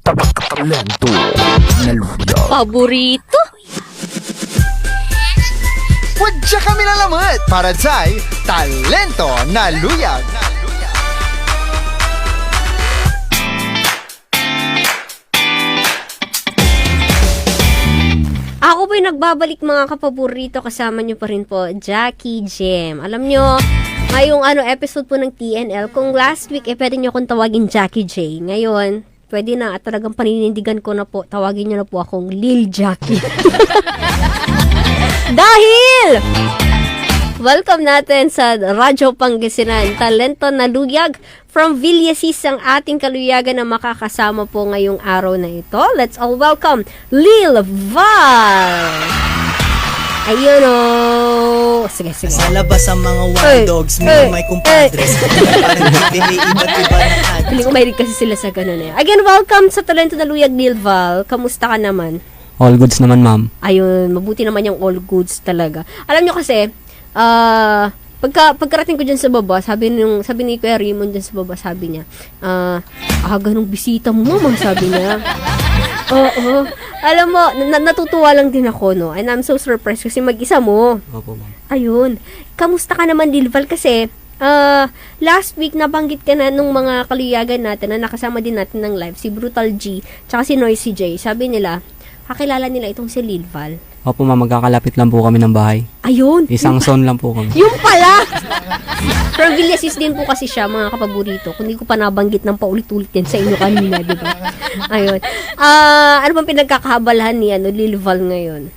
Talento na luya. Paborito? Huwag siya kami lalamot para sa talento na luyag. Ako po'y nagbabalik mga kapaborito, kasama nyo pa rin po, Jackie Jem. Alam nyo, ngayong episode po ng TNL, kung last week pwede nyo akong tawagin Jackie J. Ngayon, pwede na at talagang paninindigan ko na po, tawagin nyo na po akong Lil Jackie. Dahil, welcome natin sa Radyo Pangasinan, Talento na Luyag. From Villasis ang ating kaluyagan na makakasama po ngayong araw na ito. Let's all welcome Lil Val! Ayun o! Sige. Sa labas ang mga wild dogs, may kumpadres. Parang iba't iba ng ads. Hindi ko mahilig kasi sila sa ganun eh. Again, welcome sa Talento na Luyag, Lil Val. Kamusta ka naman? All goods naman, ma'am. Ayun, mabuti naman yung all goods talaga. Alam nyo kasi, pagkarating ko dyan sa baba, sabi ni Kuya Raymond dyan sa baba, sabi niya, ganong bisita mo, mama, sabi niya. Oo. Alam mo, natutuwa lang din ako, no? And I'm so surprised kasi mag-isa mo. Opo, ma'am. Ayun. Kamusta ka naman, Dilval? Kasi, last week, nabanggit ka na nung mga kaluyagan natin na nakasama din natin ng live, si Brutal G, tsaka si Noisy J. Sabi nila, kakilala nila itong si Lilval. Opo, ma'am. Magkakalapit lang po kami ng bahay. Ayun. Isang zone lang po kami. Yung pala! From Villasis din po kasi siya, mga kapaborito. Kung di ko pa nabanggit ng paulit-ulit yan sa inyo kanina, di ba? Ayun. Ano bang pinagkakahabalahan ni Lil Val ngayon?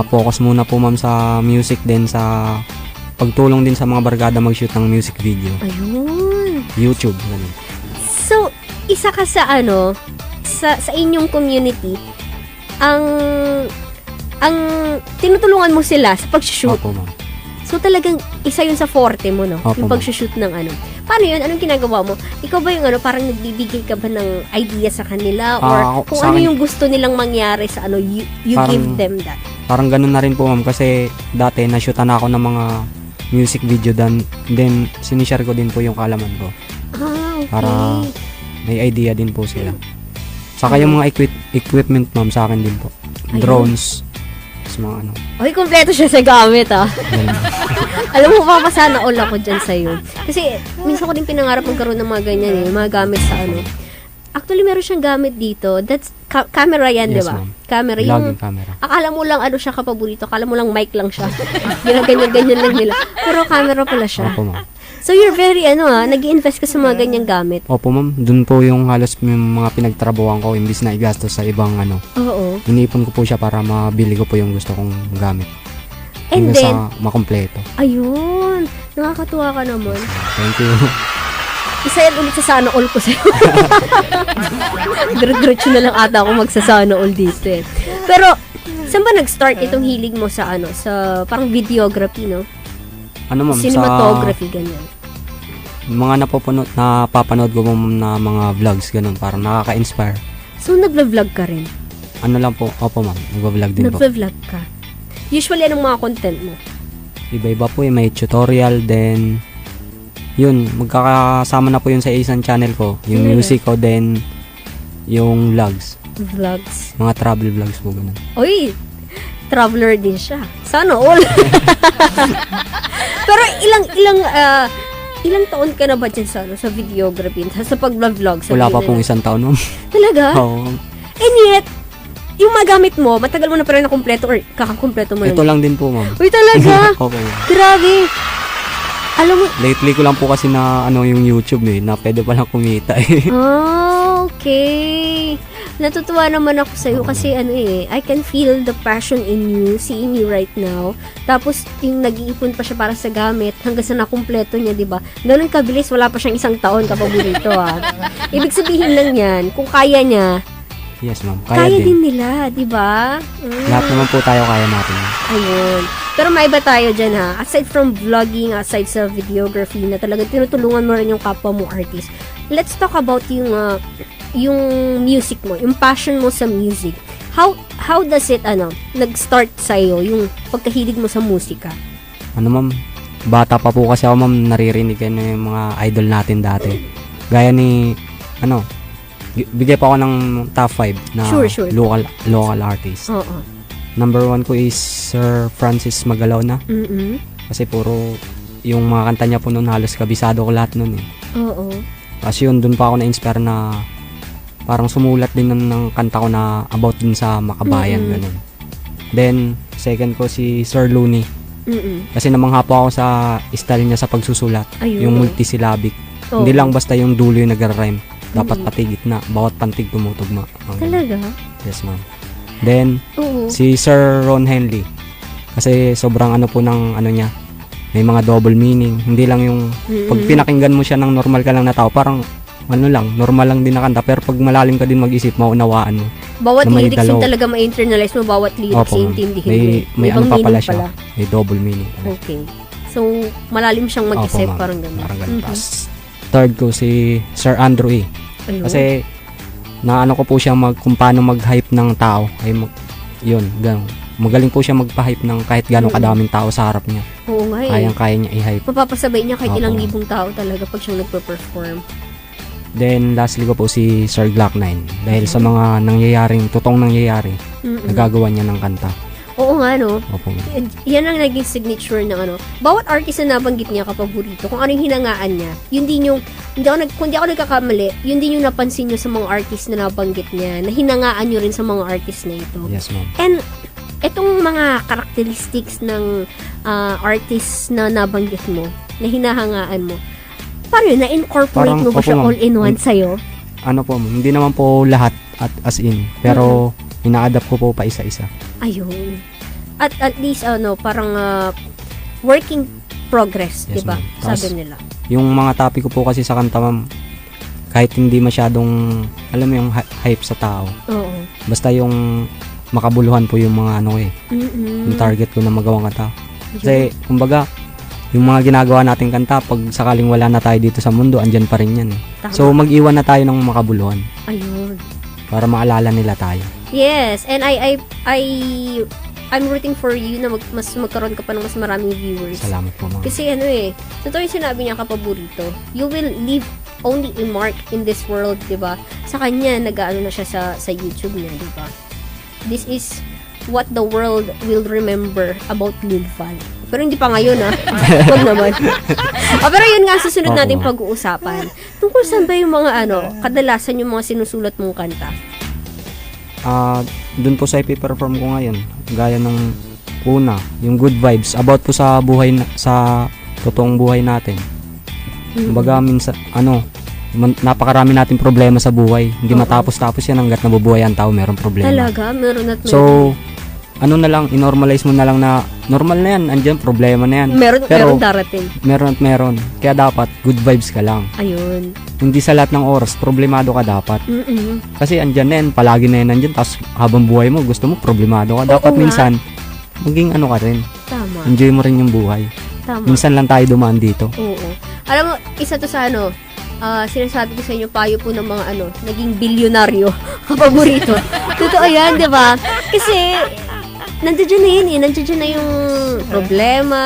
Focus muna po, ma'am, sa music din, sa pagtulong din sa mga barkada mag-shoot ng music video. Ayun. YouTube, ganun. So, isa ka sa sa inyong community, ang tinutulungan mo sila sa pag-shoot. Opo, ma'am. So, talagang isa yun sa forte mo, no? Opo, yung pag-shoot ng Paano yun? Anong ginagawa mo? Ikaw ba yung parang nagbibigay ka ba ng idea sa kanila? Or kung ano yung gusto nilang mangyari sa you Parang, give them that? Parang ganun na rin po, ma'am. Kasi dati, na-shootan ako ng mga music video then sinishare ko din po yung kaalaman ko. Okay. Para may idea din po sila. Saka yung mga equipment, ma'am, sa akin din po. Drones. Mga Oy, kompleto siya sa gamit, Ganun. Alam mo, papasana all ako dyan sa'yo. Kasi, minsan ko din pinangarap magkaroon ng mga ganyan mga gamit sa Actually, meron siyang gamit dito. That's, camera yan, Yes, di ba? ma'am. Camera. Vlogging camera. Akala mo lang siya kapaborito. Akala mo lang mic lang siya. Ganyan lang nila. Pero camera pala siya. Opo, ma'am. So, you're very, nag-i-invest ka sa mga ganyang gamit. Opo, ma'am. Doon po yung halos yung mga pinagtrabuhan ko imbis na igastos sa ibang Oo. Iniipon ko po siya para mabili ko po yung gusto kong gamit. And Hanggang then, sa makompleto. ayun. Nakakatuwa ka naman. Thank you. Isa yan ulit sa sana all ko sa'yo. Diretso na lang ata ako magsasana all dito eh. Pero, saan ba nag-start itong hilig mo sa sa parang videography, no? Ano, ma'am? Cinematography, ganyan. Mga napapanood ko po, ma'am, na mga vlogs, ganun. Parang nakaka-inspire. So, nagva-vlog ka rin? Ano lang po? Opo, ma'am. Nagva-vlog din po. Nagva-vlog ka? Usually, anong mga content mo? Iba-iba po may tutorial, then yun, magkakasama na po yun sa isang channel ko. Yung music ko, then yung vlogs. Vlogs. Mga travel vlogs po, ganun. Oy, traveler din siya. Sana all. Pero ilang taon ka na ba dyan sa videography, sa pag-vlog? Wala pa pong isang taon, ma'am. Talaga? Oo. And yet, yung magamit mo, matagal mo na pa rin na-kompleto or kakakompleto mo lang? Ito lang din po, ma'am. Uy, talaga? Opo, ma'am. Grabe. Alam mo, Lately ko lang po kasi na yung YouTube na pwede palang kumita eh. okay. Natutuwa naman ako sa'yo kasi I can feel the passion in you, seeing you right now. Tapos, yung nag-iipon pa siya para sa gamit hanggang sa nakumpleto niya, di ba? Ganun kabilis, wala pa siyang isang taon kapaborito, Ibig sabihin lang yan, kung kaya niya, Yes, ma'am. kaya din nila, di ba? Lahat naman po tayo kaya natin. Ayun. Pero maiba tayo dyan, aside from vlogging, aside sa videography na talagang tinutulungan mo rin yung kapwa mo artist, let's talk about yung music mo, yung passion mo sa music. How does it nag-start sa iyo yung pagkahilig mo sa musika? Ma'am, bata pa po kasi ako, ma'am, naririnig ko yung mga idol natin dati. Gaya ni bigay pa ako ng top 5 na Sure. local artist. Oo. Number 1 ko is Sir Francis Magalona. Mm-mm. Kasi puro yung mga kanta niya po noon halos kabisado ko lahat noon eh. Oo. Kasi yun, dun pa ako na-inspire na parang sumulat din ng kanta ko na about dun sa makabayan, ganun. Then, second ko si Sir Looney. Mm-mm. Kasi namangha po ako sa style niya sa pagsusulat. Ayun. Yung multisyllabic. Oo. Hindi lang basta yung dulo yung nagra-rhyme. Dapat pati gitna. Bawat pantig tumutugma. Talaga? Yes, ma'am. Then, Oo. si Sir Ron Henley. Kasi sobrang ano po ng ano niya. May mga double meaning. Hindi lang yung pag pinakinggan mo siya ng normal ka lang na tao, parang ano lang, normal lang din na kanta. Pero pag malalim ka din mag-isip, maunawaan mo. Bawat na may lyrics yung dalaw. talaga ma-internalize mo, bawat lyrics Opo, ma'am. intindihin mo. May ano Ibang pa pala meaning siya. May double meaning pala. Okay. So, malalim siyang mag-isip, Opo, ma'am. parang gano'n. Parang ganun. Tas, third ko si Sir Andrew E. Ayun. Kasi, naano ko po siya kung paano mag-hype ng tao. Ay, yun, ganun. Magaling po siya magpa-hype ng kahit gano'ng kadaming tao sa harap niya. Oo nga eh. Kayang-kaya niya i-hype. Mapapasabay niya kahit Opo. ilang libong tao talaga pag siyang nagpe-perform. Then, lastly ko po si Sir Glock 9. Dahil sa mga totoong nangyayari, nagagawa niya ng kanta. Oo nga, no? Opo. Yan ang naging signature ng ano. Bawat artist na nabanggit niya kapaborito, kung ano yung hinangaan niya, yun din yung, kung di ako nagkakamali, yun din yung napansin niyo sa mga artist na nabanggit niya, na hinangaan niyo rin sa mga artist na ito. Yes, ma'am. And, etong mga characteristics ng artist na nabanggit mo, na hinahangaan mo, paano yun? Na-incorporate Parang, mo ba opo, siya ma'am. all in one sa'yo? Ano po, ma'am, hindi naman po lahat as in. Pero, ina-adapt ko po pa isa-isa. Ayun. At least, parang working progress, Yes, di ba? ma'am. Tapos, Sabi nila. Yung mga topic ko po kasi sa kanta, ma'am, kahit hindi masyadong, alam mo yung hype sa tao. Oo. Basta yung makabuluhan po yung mga ano eh. Yung target ko na magawang kanta. Kasi, kumbaga, yung mga ginagawa nating kanta, pag sakaling wala na tayo dito sa mundo, andyan pa rin yan eh. Tama. So, mag-iwan na tayo ng makabuluhan Ayun. para maalala nila tayo. Yes, and I'm rooting for you na mas magkaroon ka pa ng mas maraming viewers. Salamat po, ma'am. Kasi totoo yung sinabi niya kapaborito, you will leave only a mark in this world, di ba? Sa kanya, nag-ano na siya sa YouTube niya, di ba? This is what the world will remember about Lil Val. Pero hindi pa ngayon, Huwag naman. Pero yun nga, susunod natin pag-uusapan. Tungkol saan ba yung mga kadalasan yung mga sinusulat mong kanta? Doon po sa ipi-perform ko ngayon, gaya ng una, yung good vibes, about po sa buhay, sa totoong buhay natin. Kumbaga, minsan, napakarami nating problema sa buhay. Hindi matapos-tapos yan hanggat nabubuhay ang tao, meron problema. Talaga? Meron at meron. So, na lang, inormalize mo na lang na normal na yan, andyan, problema na yan. Meron darating. Meron at meron. Kaya dapat, good vibes ka lang. Ayun. Hindi sa lahat ng oras, problemado ka dapat. Mm-mm. Kasi andyan na yan, palagi na yan andyan, tapos habang buhay mo, gusto mo, problemado ka. Dapat nga. minsan, maging ka rin. Tama. Enjoy mo rin yung buhay. Tama. Minsan lang tayo dumaan dito. Oo. Alam mo, isa to sa sinasabi ko sa inyo, payo po ng mga naging bilyonaryo, kapaborito. Totoo yan, di ba? Kasi, nandiyan na yun nandiyan na yung problema,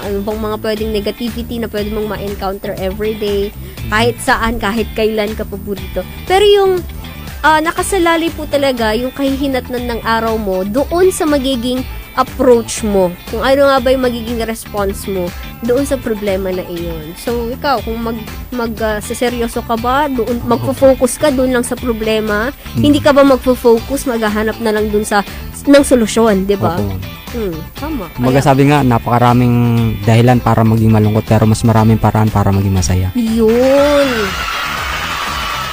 ano bang mga pwedeng negativity na pwede mong ma-encounter everyday, kahit saan, kahit kailan, kapaborito. Pero yung nakasalalay po talaga yung kahihinatnan ng araw mo doon sa magiging approach mo. Kung ano nga ba yung magiging response mo doon sa problema na iyon. So, ikaw, kung seryoso ka ba, doon, magfo-focus ka doon lang sa problema, hindi ka ba magfo-focus, maghahanap na lang doon ng solusyon, di ba? Opo. Tama. Kumbaga sabi nga, napakaraming dahilan para maging malungkot, pero mas maraming paraan para maging masaya. Yun.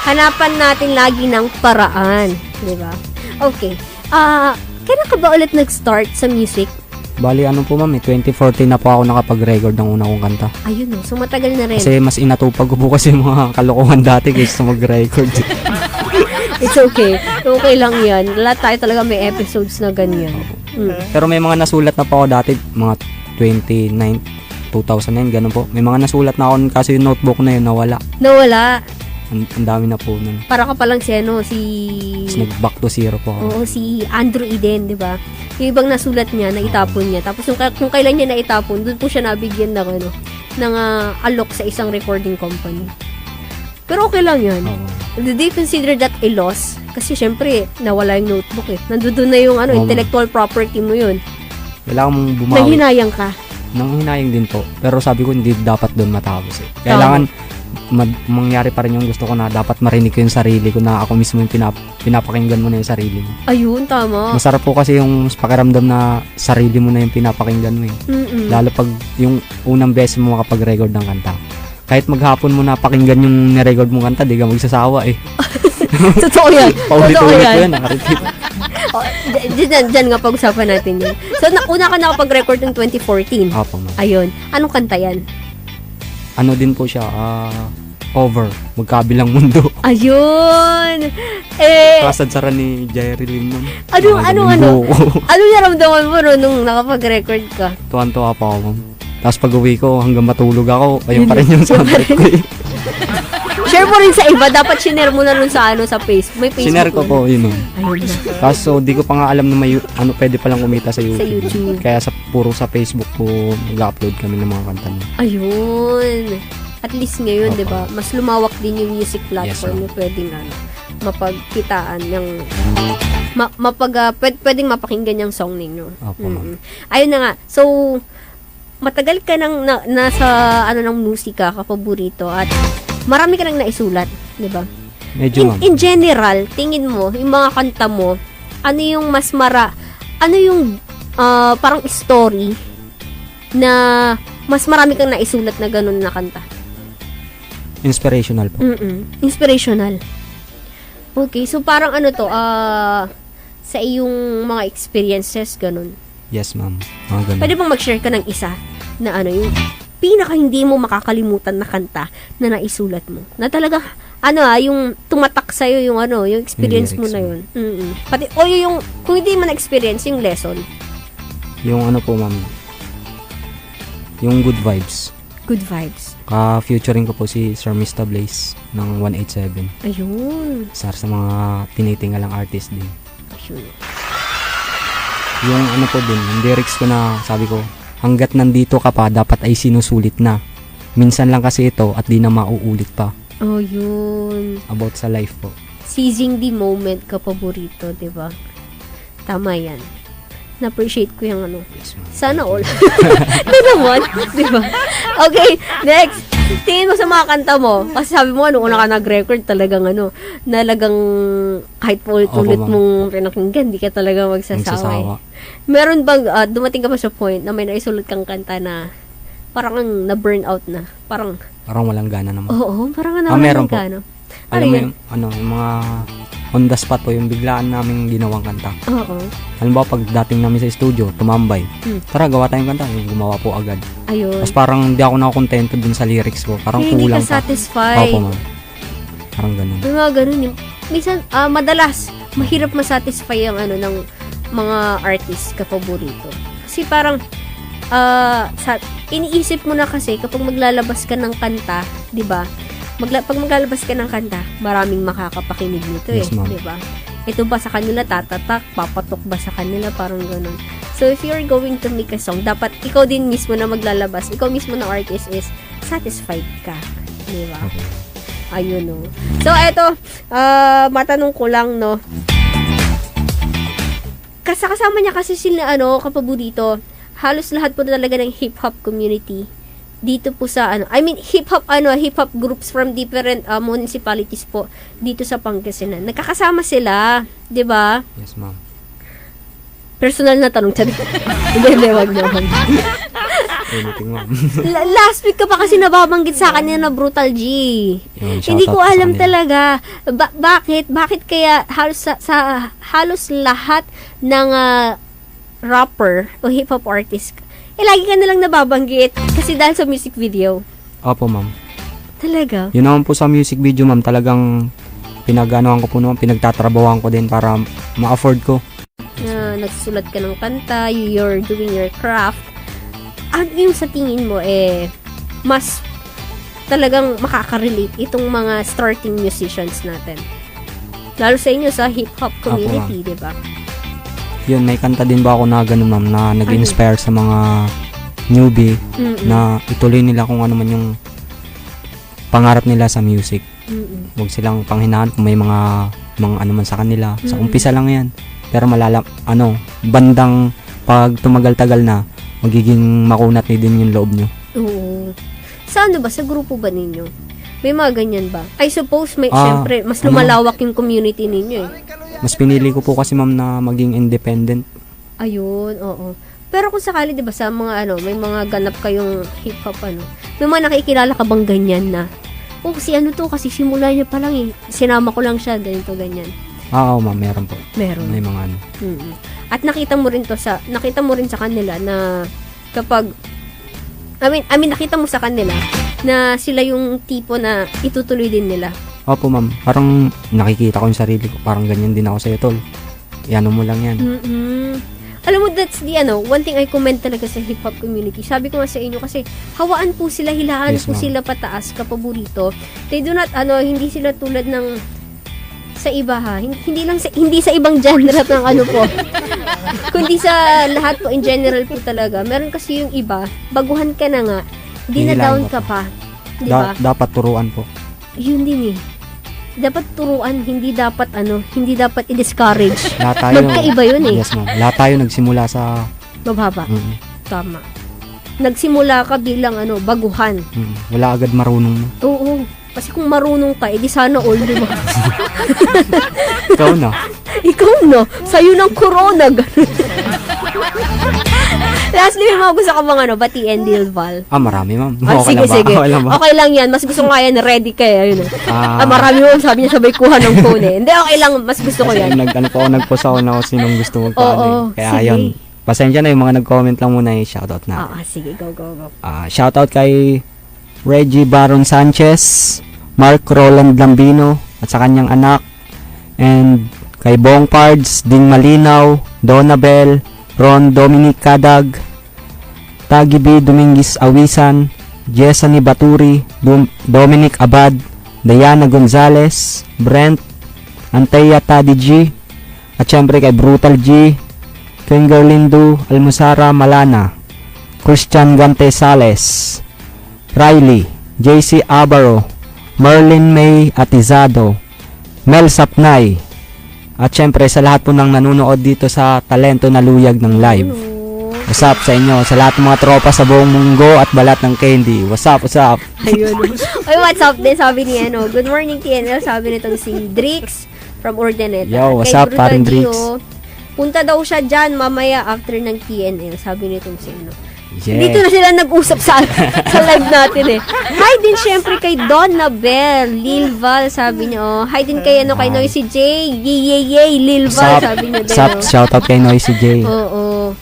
Hanapan natin lagi ng paraan, di ba? Okay. Kailan ka ba ulit nag-start sa music? Bali, po ma'am, 2014 na po ako nakapag-record ng una kong kanta. Ayun so matagal na rin. Kasi mas inatupag ko po kasi yung mga kalokohan dati kaysa mag-record. It's okay. Okay lang yan. Lahat tayo talaga may episodes na ganyan. Pero may mga nasulat na po ako dati, mga 2009, ganun po. May mga nasulat na ako kasi yung notebook na yun nawala. Nawala. Ang dami na po nun. Para ka palang si Tapos nag-back to zero po ako. Oo, si Andrew Eden, di ba? Yung ibang nasulat niya, naitapon niya. Tapos kung kailan niya naitapon, doon po siya nabigyan ng alok sa isang recording company. Pero okay lang yan. Oo. Do you consider that a loss? Kasi syempre, nawala yung notebook eh. Nandun na yung Oo. intellectual property mo yun. Kailangan mong bumawi. Nanghinayang ka. Nanghinayang din po. Pero sabi ko, hindi dapat doon matapos eh. Kailangan mangyari pa rin yung gusto ko na dapat marinig ko yung sarili ko na ako mismo yung pinapakinggan mo na yung sarili mo. Ayun, tama. Masarap po kasi yung pakiramdam na sarili mo na yung pinapakinggan mo eh. Mm-mm. Lalo pag yung unang beses mo makapag-record ng kanta. Kahit maghapon mo napakinggan yung nirecord mong kanta, di ka magsasawa eh. Totoo yan. Totoo Paulit-ulit ko yan. yan, nakarepeat. Oh, dyan nga pag-usapan natin yun. So, una ka nakapag-record ng 2014. Apo, ma'am. Ayun. Anong kanta yan? Ano din po siya, Over, Magkabilang Mundo. Ayun! Kasadsaran ni Jerry Lim nun. Ano? Buko. Ano naramdaman mo nung nakapag-record ka? Tuwan-tuwa pa ako, ma'am. Tapos pag uwi ko, hanggang matulog ako, ayun pa rin yung soundtrack ko eh. Share mo rin sa iba. Dapat share mo na nun sa Facebook. May Facebook. Sinare ko nun. po, yun. Ayun na. Kaso, di ko pa nga alam na may, pwede palang kumita sa YouTube. Sa YouTube. Kaya puro sa Facebook po, nag-upload kami ng mga kanta niya. Ayun. At least ngayon, Opo. di ba? Mas lumawak din yung music platform Yes, na pwedeng mapagkitaan ng pwedeng mapakinggan yung song ninyo. Opo, ma'am. Ayun na nga. So, matagal ka nang nasa ng musika, kapaborito, at marami ka nang naisulat, di ba? Medyo, ma'am. In general, tingin mo, yung mga kanta mo, ano yung parang story na mas marami kang naisulat na ganun na kanta? Inspirational po. Inspirational. Okay, so parang sa iyong mga experiences, ganun. Yes, ma'am. Mga ganun. Pwede bang mag-share ka ng isa na yung pinaka hindi mo makakalimutan na kanta na naisulat mo? Na talaga, yung tumatak sa'yo yung yung experience Yung mo na lyrics yun. Pati, yung, kung hindi man experience, yung lesson. Yung po, ma'am. Yung Good Vibes. Good vibes. Ka-featuring ko po si Sir Mr. Blaze ng 187. Ayun. Sa mga tinitingalang artist din. Ayun. Yung po din, yung lyrics ko na sabi ko, hanggat nandito ka pa, dapat ay sinusulit na. Minsan lang kasi ito at di na mauulit pa. Oh, yun. About sa life po. Seizing the moment ka paborito, di ba? Tama yan. Na-appreciate ko yung Yes, ma'am. Sana all. Ano naman? Di ba? Okay, next. Tingin mo sa mga kanta mo. Kasi sabi mo, una ka nag-record, talagang kahit paulit-ulit Opo, ma'am. mong pinakinggan, di ka talaga magsasawa. Magsasawa. Meron bang, dumating ka ba sa point na may naisulat kang kanta na parang na-burn out na? Parang, Parang walang gana naman. oo, parang meron po. ka, no? Alam mo yun? yung mga on the spot po, yung biglaan naming ginawang kanta. Oo. Halimbawa, pag dating namin sa studio, tumambay. Tara, gawa tayong kanta. Yung gumawa po agad. Ayun. Tapos parang hindi ako nakakontento dun sa lyrics ko. Parang Hindi kulang ka pa. satisfied. Opo, ma'am. Parang ganun. May mga ganun yung, minsan, madalas, mahirap masatisfy ang ng mga artist kapaborito. Kasi parang, iniisip mo na kasi kapag maglalabas ka ng kanta, di ba? Pag maglalabas ka ng kanta, maraming makakapakinig nito Yes, ma'am. di ba? Ito ba sa kanila tatatak, papatok ba sa kanila, parang ganun. So, if you're going to make a song, dapat ikaw din mismo na maglalabas, ikaw mismo na artist is satisfied ka, di ba? Okay. Ayun, no. So, eto, matanong ko lang, no. Kasama niya kasi sila, kapaborito, halos lahat po talaga ng hip-hop community dito po sa, hip-hop groups from different municipalities po dito sa Pangasinan. Nagkakasama sila, di ba? Yes, ma'am. Personal na tanong, sabi. Hindi, wag naman. Anything, ma'am. Last week ka pa kasi nababanggit sa akin na Brutal G. Yun, Hindi shoutout ko sa alam kanila. talaga bakit kaya halos lahat ng rapper o hip hop artist lagi ka nalang nababanggit kasi dahil sa music video. Opo, ma'am. Talaga? Yun naman po sa music video, ma'am, talagang pinaganoan ko po naman, pinagtatrabawan ko din para ma-afford ko. Nagsusulat ka ng kanta, you're doing your craft. Ano yung sa tingin mo mas talagang makaka-relate itong mga starting musicians natin? Lalo sa inyo sa hip-hop community, di ba? Yun, may kanta din ba ako na ganun, ma'am, na nag-inspire sa mga newbie na ituloy nila kung ano man yung pangarap nila sa music. Mm-mm. Huwag silang panghinahan kung may mga ano man sa kanila. Sa umpisa lang yan. Pero bandang pag tumagal-tagal na, magiging makunat din yung loob nyo. Oo. Sa ano ba? Sa grupo ba ninyo? May mga ganyan ba? I suppose syempre, mas ano? lumalawak yung community ninyo eh. Mas pinili ko po kasi ma'am na maging independent. Ayun, oo. Pero kung sakali, di ba, sa mga may mga ganap kayong hip-hop, may mga nakikilala ka bang ganyan na, si kasi simula niya pa lang eh. Sinama ko lang siya, ganito, ganyan. Oo ma'am, meron po. Meron. May mga Mm-mm. At nakita mo rin sa kanila na kapag nakita mo sa kanila na sila yung tipo na itutuloy din nila. Opo ma'am, parang nakikita ko yung sarili ko, parang ganyan din ako sa'yo tol. Iano mo lang yan. Mm-mm. Alam mo, that's one thing I comment talaga sa hip-hop community. Sabi ko nga sa inyo kasi hawaan po sila, hilaan Yes, po ma'am. sila pataas, kapaborito. They do not, hindi sila tulad ng sa iba ha. Hindi sa ibang genre ng po. Kundi sa lahat po in general po talaga. Meron kasi yung iba, baguhan ka na nga, hindi na Hihilahin down mo ka pa. pa. Di ba? Dapat turuan po. Yun din eh. Dapat turuan, hindi dapat i-discourage. Lahat tayo. Magkaiba yun eh. Yes ma'am. Lahat tayo nagsimula sa Mababa. mm, Tama. Nagsimula ka bilang baguhan. wala agad marunong mo. Oo. Kasi kung marunong ka, edi sana all, di ba? Ikaw na. Ikaw no, sa'yo ng corona. Lastly, may mga gusto ka bang batiin, Dilval? Marami ma'am. Sige, lang ba? sige. Okay lang ba? Okay lang yan. Mas gusto ko nga yan, ready ka yun. Ah. Marami mo, sabi niya sabay kuha ng phone eh. Hindi, okay lang. Mas gusto ko Kasi yan. nagpost ako na kung sinong gusto magpaano. Oo, Kaya sige. ayun. Pasensya na yung mga nag-comment lang muna shoutout na. Sige, go. Shoutout kay Reggie Baron Sanchez, Mark Roland Lambino at sa kanyang anak, and kay Bong Pards, Ding Malinaw, Donabel, Ron Dominic Kadag, Tagi B. Dominguez Awisan, Jessany Baturi, Dominic Abad, Diana Gonzalez, Brent, Anteya Tadi G, at syempre kay Brutal G, Finger Lindu, Almusara Malana, Christian Gante Sales, Riley, JC Abaro, Merlin May Atizado, Mel Sapnay, at syempre sa lahat po ng nanonood dito sa Talento na Luyag ng live. What's up sa inyo, sa lahat ng mga tropa sa buong mundo at balat ng candy. What's up? Ayun. Oy, what's up din? Sabi ni good morning TNL. Sabi nitong si Drix from Urdaneta. Yo, what's Kay up, Brutal paring Drix? Gio, punta daw siya dyan mamaya after ng TNL. Sabi nitong si Yeah. Dito na sila nag-usap sa live natin eh. Hi din syempre kay Donna Bell, Lil Val, sabi niya. Hi din kay kay Noisy J. Yay, Lil Val, sabi niya din. Sup, shoutout kay Noisy J. Oo.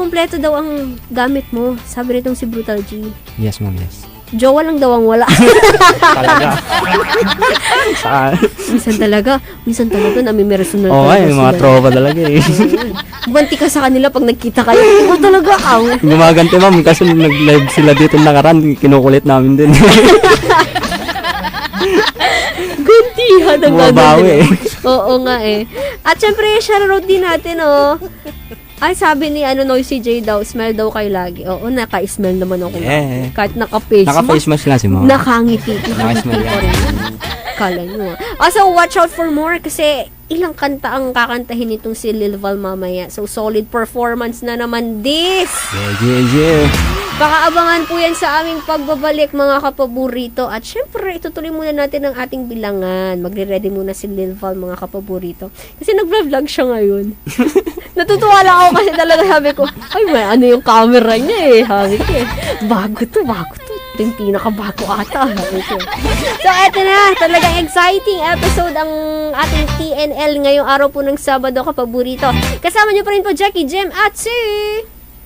Kompleto daw ang gamit mo. Sabi nitong si Brutal G. Yes ma'am, yes. Jowa lang daw ang wala. Talaga. Saan? Minsan talaga nami-personal Ay, mga tropa talaga eh. Banti ka sa kanila pag nagkita kayo. Ikaw talaga, Gumaganti ma'am kasi nag-live sila dito nakaraan, kinukulit namin din. Gantihan ang Bumabawi eh. Oo nga eh. At syempre, shoutout din natin Ay, sabi ni Noisy J daw, smell daw kayo lagi. Oo, naka-smell naman ako. Yeah. Kahit naka-face Naka-face mask lang si ma'am. Nakangiti. Naka-smell yan. Kala nyo. Also, watch out for more kasi ilang kanta ang kakantahin nitong si Lil Val mamaya. So, solid performance na naman this. Yeah. Baka abangan po yan sa aming pagbabalik mga kapaborito. At syempre, itutuloy muna natin ang ating bilangan. Magre-ready muna si Lil Val mga kapaborito. Kasi nag-vlog siya ngayon. Natutuwa lang ako kasi talaga sabi ko, ay may ano yung camera niya eh. Sabi ko bago to. Ito yung pinakabago ata. So, eto na. Talagang exciting episode ang ating TNL ngayong araw po ng Sabado kapaborito. Kasama niyo pa rin po Jackie, Jem at si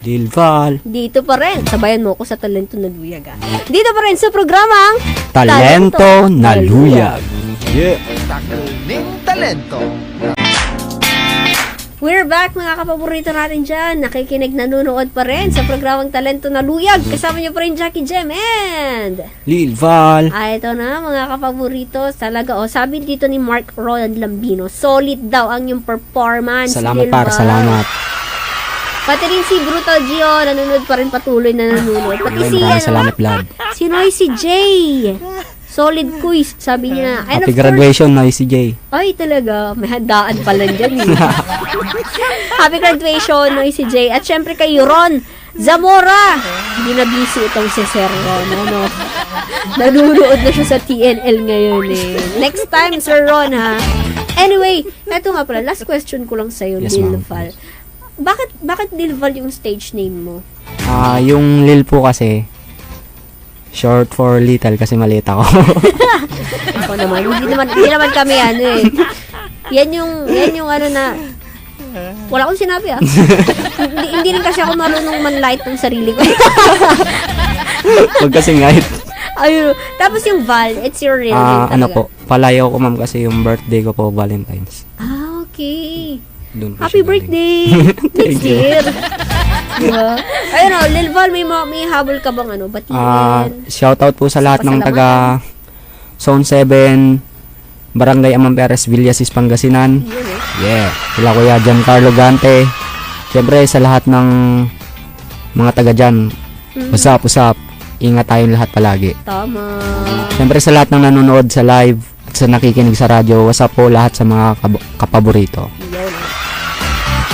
Lil Val. dito pa rin. Sabayan mo ko sa Talento na Luyag. Dito pa rin sa programang Talento na Luyag. Yeah. Takling talento. We're back mga kapaborito natin dyan. Nakikinig, nanonood pa rin sa programang Talento na Luyag. Kasama niyo pa rin Jackie, Jem and Lil Val. ito na mga kapaborito. Talaga sabi dito ni Mark Roland Lambino, solid daw ang yung performance. Salamat Lil par, Val. salamat. Pati rin si Brutal Gio, nanonood pa rin patuloy na nanonood. Pati si Maraming salamat, Vlad. si Noisy J. Solid quiz, sabi niya. And Happy of course, graduation, Noisy J. ay talaga, may handaan pala dyan. Eh. Happy graduation, Noisy J. At syempre kay Ron Zamora. Hindi na busy itong si Sir Ron. Ano? Nanunood na siya sa TNL ngayon eh. Next time, Sir Ron ha. Anyway, eto nga pala, last question ko lang sa'yo, Yes, ma'am. Lilval. Bakit Lilval yung stage name mo? Yung Lil po kasi, short for little kasi maliit ako. Ako naman, hindi naman kami ano eh. Yan yung ano na, wala akong sinabi hindi rin kasi ako marunong manlight ng sarili ko. Huwag kasi ngayit. Ayun. Tapos yung Val, it's your real name talaga. Ano po, palayaw ko ma'am kasi yung birthday ko po, Valentine's. Okay. Doon po Happy siya galing. birthday! Next year. Diba? Ayun o, Lil Val, may habol ka bang ano, batiin? Shoutout po sa lahat ng taga Zone 7, Barangay Amang Perez, Villasis, Pangasinan. Yun eh. Yeah. Sila Kuya Giancarlo Gante. Siyempre sa lahat ng mga taga dyan, usap. Ingat tayong lahat palagi. Tama. Siyempre sa lahat ng nanonood sa live at sa nakikinig sa radyo, what's up po lahat sa mga kapaborito. Yun.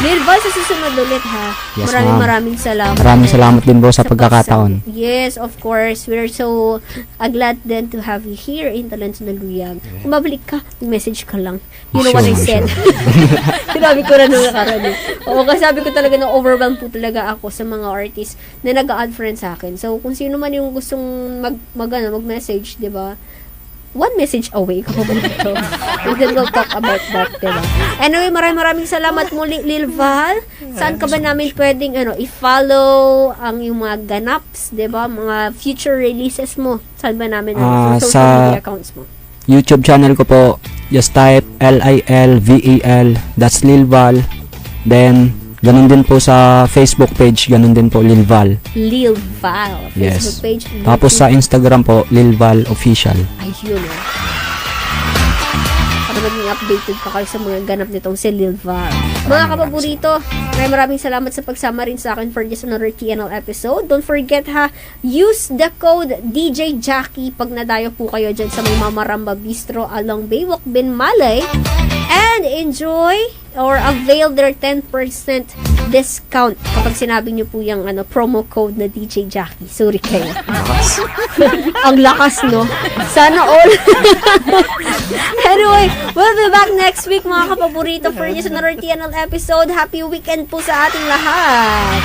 Lil Val, sa susunod ulit ha. Yes, ma'am. Maraming salamat. Maraming salamat din po sa pagkakataon. Yes, of course. We're so glad then to have you here in Talento na Luyag. Kung mabalik ka, message ka lang. You know what I said. Sinabi ko na nung nakaraan. Oo, kasi sabi ko talaga na overwhelmed po talaga ako sa mga artists na nag-a-add friends sa akin. So, kung sino man yung gustong mag-message, di ba? One message away ko ba ito? And then we'll talk about that, diba? Anyway, maraming salamat muli, Lil Val. Saan ka ba namin pwedeng i-follow ang yung mga ganaps, diba? Mga future releases mo. Saan ba namin sa social sa media accounts mo? YouTube channel ko po, just type Lilvel, that's Lil Val. Then, ganun din po sa Facebook page, ganun din po Lil Val. Lil Val. Facebook Yes. page. Tapos sa Instagram po, Lil Val Official. Ayun para maging updated pa kayo sa mga ganap nitong si Lil Val. Mga kapaborito, maraming salamat sa pagsama rin sa akin for this another TNL episode. Don't forget ha, use the code DJ Jackie pag nadayo po kayo dyan sa may Mamaramba Bistro along Baywalk Bin Malay and enjoy or avail their 10% discount kapag sinabi nyo po yung promo code na DJ Jackie. Sorry kayo. Ang lakas, no? Sana all. Anyway, we'll be back next week, mga kapaborito, for this another TNL episode. Happy weekend po sa ating lahat.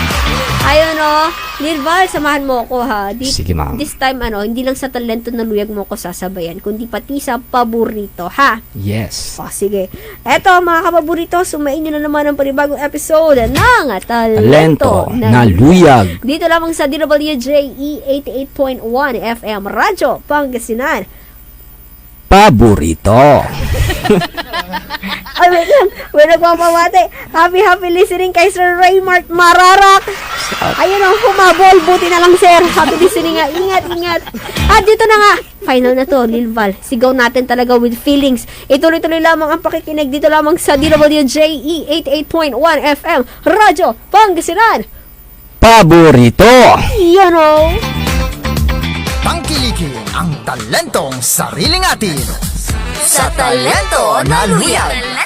Ayun, no? Lil Val, samahan mo ako, ha? Sige, ma'am. This time, hindi lang sa Talento na Luyag mo ako sasabayan, kundi pati sa paborito, ha? Yes. O, sige. Eto, mga kapaborito, sumain nyo na naman ang panibagong episode ng Talento na Luyag. Dito lamang sa DWJE 88.1 FM Radyo Pangasinan. Paborito. Ay, wait lang. May nagpapawate. Happy listening kay Sir Raymart Mararak. Ayun o, humabol. Buti na lang, sir. Happy listening nga. Ingat. At dito na nga. Final na to, Lil Val. Sigaw natin talaga with feelings. Ituloy-tuloy lamang ang pakikinig dito lamang sa DWJE 88.1 FM Radyo Pangasinan. Paborito. Yan o. Tangkilikin ang talentong sariling atin. Sa Talento na Luyag.